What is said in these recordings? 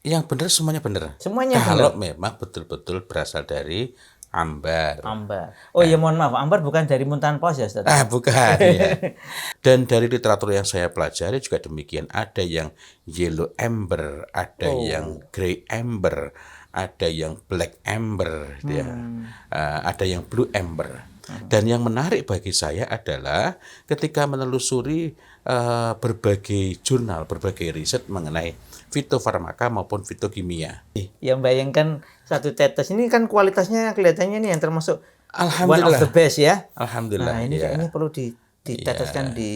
Yang benar semuanya benar. Semuanya Kalau benar. memang betul-betul berasal dari ambar. Ambar. Oh iya, mohon maaf, ambar bukan dari muntahan paus ya, Ustaz? Bukan ya. Dan dari literatur yang saya pelajari juga demikian. Ada yang yellow amber, ada yang Oh. grey amber, ada yang black amber, gitu ya. Ada yang blue amber. Dan yang menarik bagi saya adalah ketika menelusuri berbagai jurnal, berbagai riset mengenai fitofarmaka maupun fitokimia. Yang bayangkan satu tetes ini kan kualitasnya kelihatannya ini yang termasuk one of the Alhamdulillah, best ya. alhamdulillah Nah, ini ya. kayaknya perlu diteteskan Ya. di.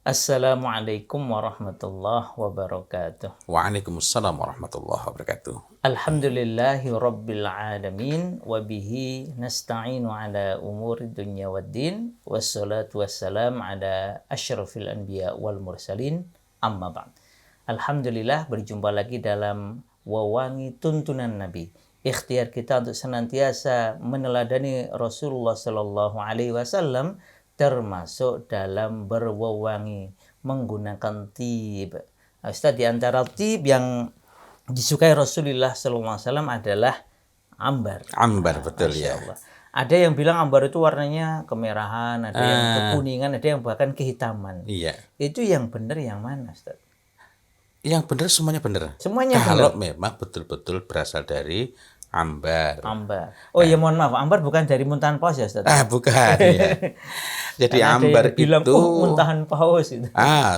Assalamualaikum warahmatullahi wabarakatuh. Waalaikumsalam warahmatullahi wabarakatuh. Alhamdulillahi rabbil alamin wa bihi nasta'inu ala umuri dunya waddin wassalatu wassalam ala asyrafil anbiya wal mursalin amma ba'd. Alhamdulillah berjumpa lagi dalam Wawangi Tuntunan Nabi. Ikhtiar kita untuk senantiasa meneladani Rasulullah Sallallahu Alaihi Wasallam termasuk dalam berwewangi menggunakan tib. Ustaz, di antara tib yang disukai Rasulullah Sallallahu Alaihi Wasallam adalah ambar. Ambar, betul Masya ya. Allah. Ada yang bilang ambar itu warnanya kemerahan, ada yang kekuningan, ada yang bahkan kehitaman. Iya. Itu yang benar yang mana, Ustaz? Yang benar semuanya benar. Semuanya Kalau benar. memang betul-betul berasal dari ambar. Ambar. Oh iya, mohon maaf, ambar bukan dari muntahan paus ya, Ustaz? Bukan ya. Jadi Karena ada ambar yang bilang, itu muntahan paus itu.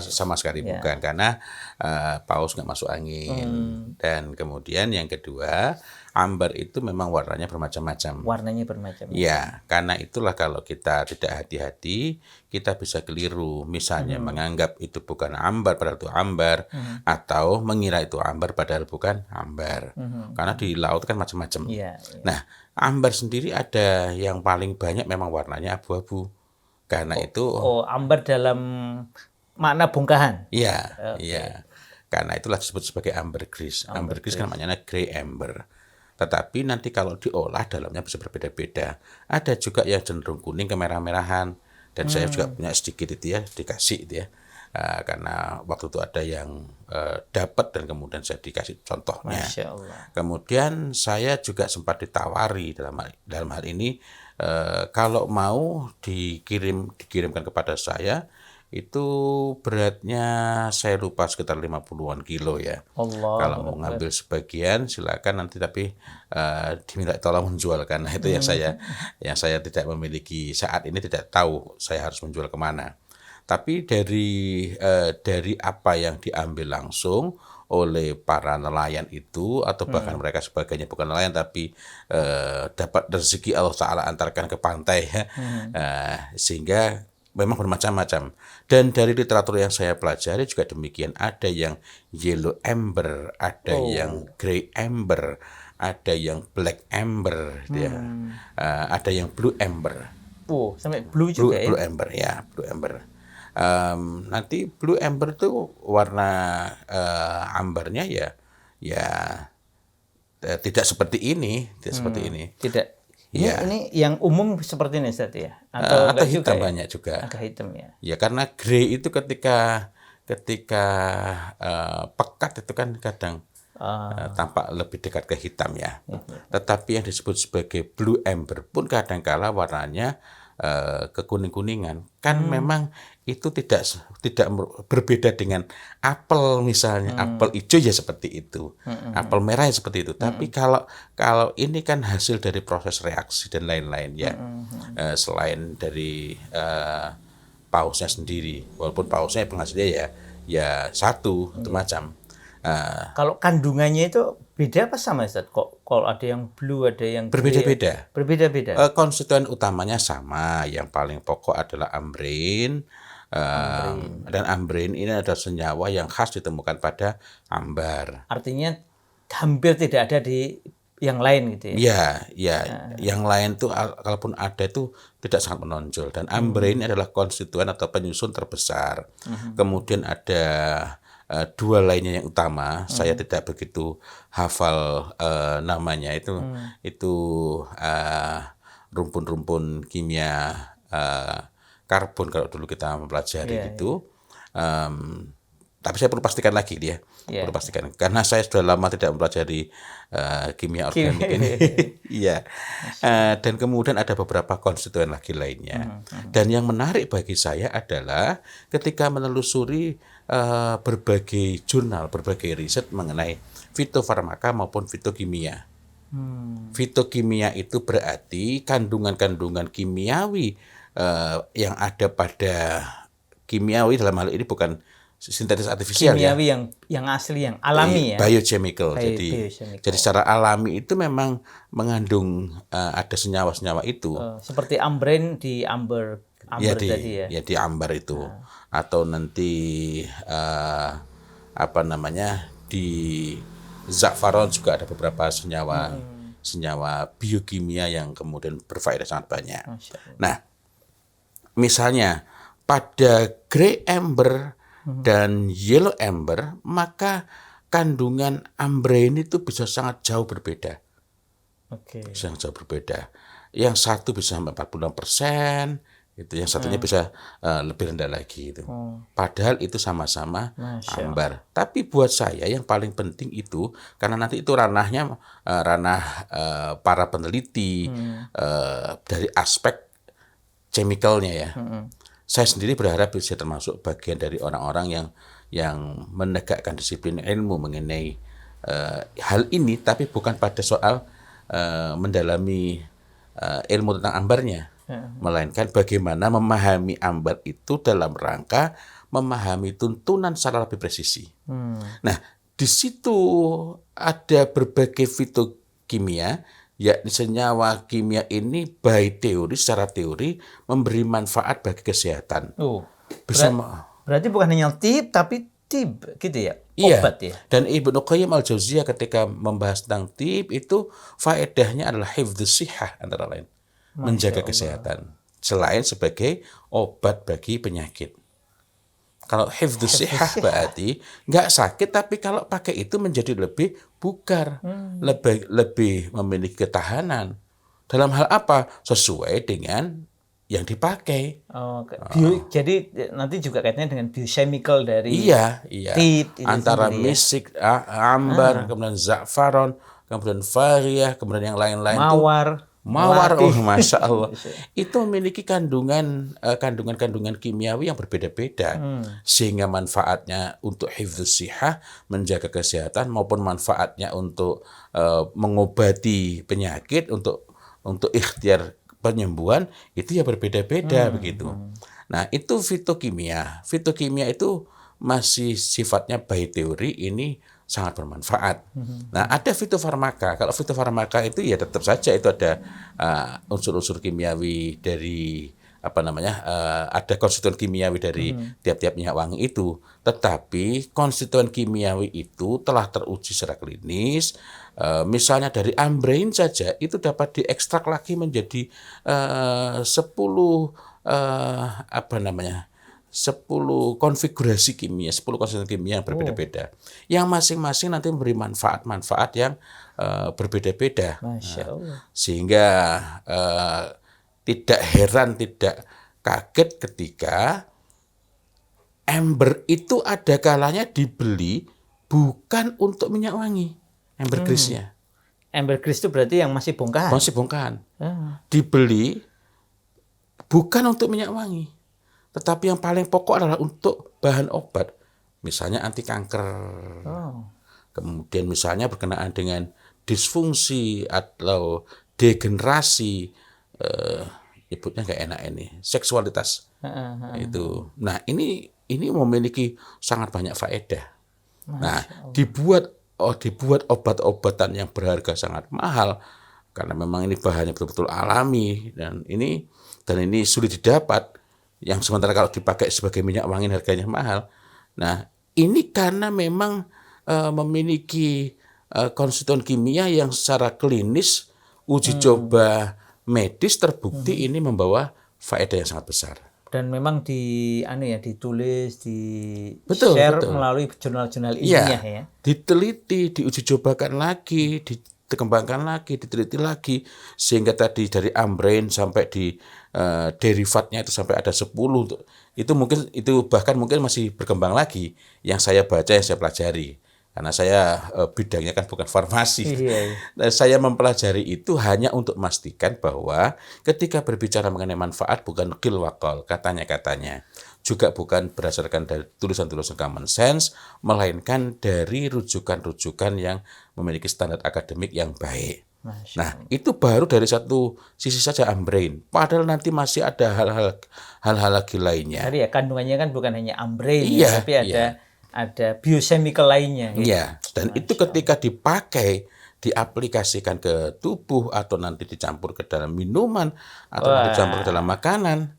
sama sekali Ya. bukan, karena paus nggak masuk angin. Dan kemudian yang kedua, ambar itu memang warnanya bermacam-macam. Warnanya bermacam. Ya, karena itulah kalau kita tidak hati-hati, kita bisa keliru. Misalnya menganggap itu bukan ambar padahal itu ambar, atau mengira itu ambar padahal bukan ambar. Karena di laut kan macam-macam. Iya. Nah, ambar sendiri ada yang paling banyak memang warnanya abu-abu. Karena itu, Oh, ambar dalam makna bongkahan. iya. Karena itulah disebut sebagai ambergris. Ambergris kan maknanya grey amber. Tetapi nanti kalau diolah dalamnya bisa berbeda-beda. Ada juga yang cenderung kuning kemerah-merahan. Dan saya juga punya sedikit itu ya, dikasih itu ya. Karena waktu itu ada yang dapat dan kemudian saya dikasih contohnya. Masya Allah. Kemudian saya juga sempat ditawari dalam hal ini, kalau mau dikirimkan kepada saya, itu beratnya saya lupa sekitar 50-an kilo ya. Kalau mau ngambil sebagian silakan nanti, tapi diminta tolong menjual, karena itu yang saya tidak memiliki saat ini, tidak tahu saya harus menjual kemana. Tapi dari apa yang diambil langsung oleh para nelayan itu, atau bahkan mereka sebagainya bukan nelayan tapi dapat rezeki Allah Ta'ala antarkan ke pantai ya. Sehingga memang bermacam-macam. Dan dari literatur yang saya pelajari juga demikian. Ada yang yellow amber, ada yang grey amber, ada yang black amber, gitu ya. Ada yang blue amber. Sampai blue juga ya? Blue amber ya, blue amber. Nanti blue amber itu warna ambernya ya tidak seperti ini, Tidak. Ya. Ini yang umum seperti ini, Ustaz ya? Atau hitam juga banyak juga. agak hitam ya? Ya, karena grey itu ketika pekat itu kan kadang tampak lebih dekat ke hitam ya. Tetapi yang disebut sebagai blue amber pun kadangkala warnanya kekuning-kuningan. Kan memang itu tidak berbeda dengan apel misalnya. Apel hijau ya seperti itu. Apel merah ya seperti itu. Tapi kalau ini kan hasil dari proses reaksi dan lain-lain ya. Selain dari pausnya sendiri, walaupun pausnya penghasilnya ya satu macam. Kalau kandungannya itu beda apa sama, Ustaz? Kok kalau ada yang blue, ada yang berbeda-beda. Berbeda-beda. Konstituen utamanya sama. Yang paling pokok adalah ambrin. Dan ambrin ini adalah senyawa yang khas ditemukan pada ambar. Artinya hampir tidak ada di yang lain gitu ya. Ya, yang lain tuh kalaupun ada itu tidak sangat menonjol. Dan ambrin adalah konstituen atau penyusun terbesar. Kemudian ada dua lainnya yang utama. Saya tidak begitu hafal namanya itu rumpun-rumpun kimia karbon kalau dulu kita mempelajari gitu. Tapi saya perlu pastikan lagi dia, perlu pastikan karena saya sudah lama tidak mempelajari kimia organik ini. Iya. Dan kemudian ada beberapa konstituen lagi lainnya. Dan yang menarik bagi saya adalah ketika menelusuri berbagai jurnal, berbagai riset mengenai fitofarmaka maupun fitokimia. Fitokimia itu berarti kandungan-kandungan kimiawi yang ada pada kimiawi dalam hal ini bukan sintetis artifisial kimiawi yang asli, yang alami ya. Biochemical. Jadi secara alami itu memang mengandung ada senyawa-senyawa itu. Seperti ambren di amber tadi ya. Ya di amber itu. Atau nanti di za'faron juga ada beberapa senyawa biokimia yang kemudian berfaedah sangat banyak. Nah, misalnya pada grey amber dan yellow amber, maka kandungan ambrein itu bisa sangat jauh berbeda. Sangat jauh berbeda. Yang satu bisa sampai 46%, itu yang satunya bisa lebih rendah lagi itu. Padahal itu sama-sama amber. Tapi buat saya yang paling penting itu karena nanti itu ranah para peneliti dari aspek chemicalnya ya. Saya sendiri berharap bisa termasuk bagian dari orang-orang yang menegakkan disiplin ilmu mengenai hal ini, tapi bukan pada soal mendalami ilmu tentang ambarnya, melainkan bagaimana memahami ambar itu dalam rangka memahami tuntunan secara lebih presisi. Nah, di situ ada berbagai fitokimia, yakni senyawa kimia ini secara teori memberi manfaat bagi kesehatan. Berarti bukan hanya tapi tib gitu ya, obat ya. Dan Ibnu Qayyim al-Jauziyah ketika membahas tentang tib itu faedahnya adalah hifdzus shihah antara lain, menjaga kesehatan selain sebagai obat bagi penyakit. Kalau hifdzus shihah berarti nggak sakit, tapi kalau pakai itu menjadi lebih bugar, lebih memiliki ketahanan. Dalam hal apa? Sesuai dengan yang dipakai. Jadi nanti juga kaitannya dengan biochemical dari tip antara misik, ambar, kemudian za'faron, kemudian fariyah, kemudian yang lain-lain Mawar, Masya Allah. Itu memiliki kandungan kimiawi yang berbeda-beda. Sehingga manfaatnya untuk hifdzus shihah, menjaga kesehatan, maupun manfaatnya untuk mengobati penyakit, untuk ikhtiar penyembuhan, itu ya berbeda-beda begitu. Nah, itu fitokimia. Fitokimia itu masih sifatnya by teori, ini sangat bermanfaat. Nah, ada fitofarmaka. Kalau fitofarmaka itu ya tetap saja itu ada unsur-unsur kimiawi dari ada konstituen kimiawi dari tiap-tiap minyak wangi itu. Tetapi konstituen kimiawi itu telah teruji secara klinis. Misalnya dari ambrein saja itu dapat diekstrak lagi menjadi 10 konfigurasi kimia, 10 konstituen kimia yang berbeda-beda. Yang masing-masing nanti memberi manfaat-manfaat yang berbeda-beda. Masya Allah. Sehingga tidak heran, tidak kaget ketika amber itu ada kalanya dibeli bukan untuk minyak wangi, ambergris-nya. Ambergris itu berarti yang masih bongkahan? Masih bongkahan. Dibeli bukan untuk minyak wangi, tetapi yang paling pokok adalah untuk bahan obat. Misalnya anti kanker. Kemudian misalnya berkenaan dengan disfungsi atau degenerasi, nyebutnya nggak enak ini, seksualitas. Itu. Nah, ini memiliki sangat banyak faedah. Nah, dibuat obat-obatan yang berharga sangat mahal karena memang ini bahannya betul-betul alami dan ini sulit didapat. Yang sementara kalau dipakai sebagai minyak wangi harganya mahal. Nah, ini karena memang memiliki konstituen kimia yang secara klinis uji coba medis terbukti ini membawa faedah yang sangat besar. Dan memang ditulis, share melalui jurnal-jurnal ilmiah ya. Diteliti, diuji cobakan lagi, dikembangkan lagi, diteliti lagi, sehingga tadi dari ambrain sampai di derivatnya itu sampai ada 10. Itu mungkin, itu bahkan mungkin masih berkembang lagi yang saya baca, yang saya pelajari. Karena saya bidangnya kan bukan farmasi. Iya. Nah, saya mempelajari itu hanya untuk memastikan bahwa ketika berbicara mengenai manfaat bukan qil wa qal, katanya-katanya. Juga bukan berdasarkan dari tulisan-tulisan common sense, melainkan dari rujukan-rujukan yang memiliki standar akademik yang baik. Masya Nah, itu baru dari satu sisi saja ambrain. Padahal nanti masih ada hal-hal lagi lainnya. Tadi ya kandungannya kan bukan hanya ambrain, Iya, tapi ada biochemical lainnya. Gitu. Iya, dan itu ketika dipakai, diaplikasikan ke tubuh atau nanti dicampur ke dalam minuman atau nanti dicampur ke dalam makanan.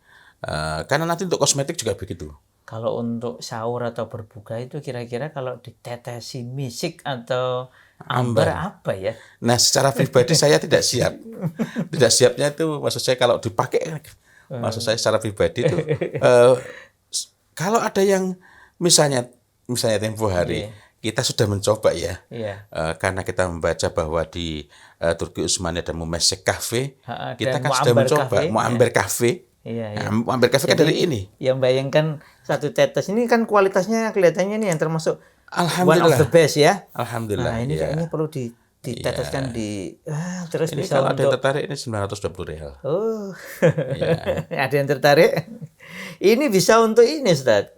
Karena nanti untuk kosmetik juga begitu. Kalau untuk sahur atau berbuka itu kira-kira kalau ditetesi misik atau ambar apa ya? Nah, secara pribadi saya tidak siap. Tidak siapnya itu maksud saya kalau dipakai, maksud saya secara pribadi itu kalau ada yang misalnya tempo hari kita sudah mencoba ya, karena kita membaca bahwa di Turki Utsmani ada Mumesek Cafe, kita kan sudah mencoba Muamber Cafe. Iya. Muamber Cafe kan dari ini. Yang bayangkan satu tetes ini kan kualitasnya kelihatannya nih yang termasuk one Alhamdulillah. of the best ya. Alhamdulillah. Nah ini kayaknya perlu diteteskan terus Ini bisa kalau ada yang untuk tertarik ini 920 real. oh ada yang tertarik. Ini bisa untuk ini Ustaz.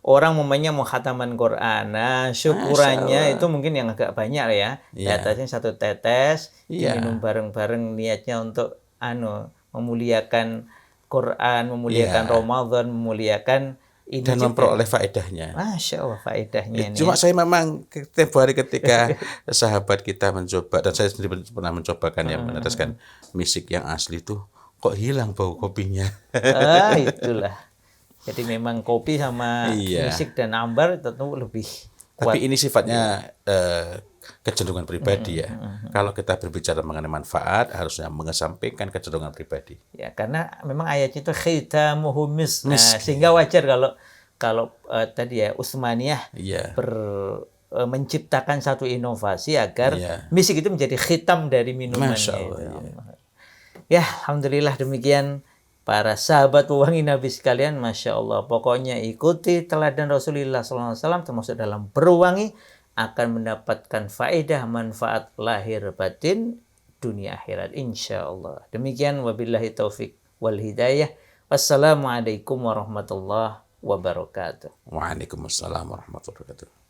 Orang mau khataman Quran. Nah, syukurannya itu mungkin yang agak banyak ya. Tetesnya satu tetes, diminum bareng-bareng niatnya untuk memuliakan Quran, memuliakan Ramadan, memuliakan ini dan juga. memperoleh faedahnya. Masya Allah faedahnya ini. Cuma saya memang setiap hari ketika sahabat kita mencoba, dan saya sendiri pernah mencobakan yang meneteskan misik yang asli itu, kok hilang bau kopinya. Itulah. Jadi memang kopi sama misik dan ambar tentu lebih kuat. Tapi ini sifatnya kecenderungan pribadi ya. Kalau kita berbicara mengenai manfaat, harusnya mengesampingkan kecenderungan pribadi. Ya, karena memang ayatnya itu khitamuhu misk. Nah, sehingga wajar kalau tadi ya Utsmaniyah menciptakan satu inovasi agar misik itu menjadi khitam dari minumannya. Masya Allah, ya, alhamdulillah demikian para sahabat pewangi Nabi sekalian, Masya Allah. Pokoknya ikuti teladan Rasulullah SAW termasuk dalam berwangi, akan mendapatkan faedah manfaat lahir batin dunia akhirat insya Allah. Demikian wabillahi taufik wal hidayah. Wassalamualaikum warahmatullahi wabarakatuh. Waalaikumsalam warahmatullahi wabarakatuh.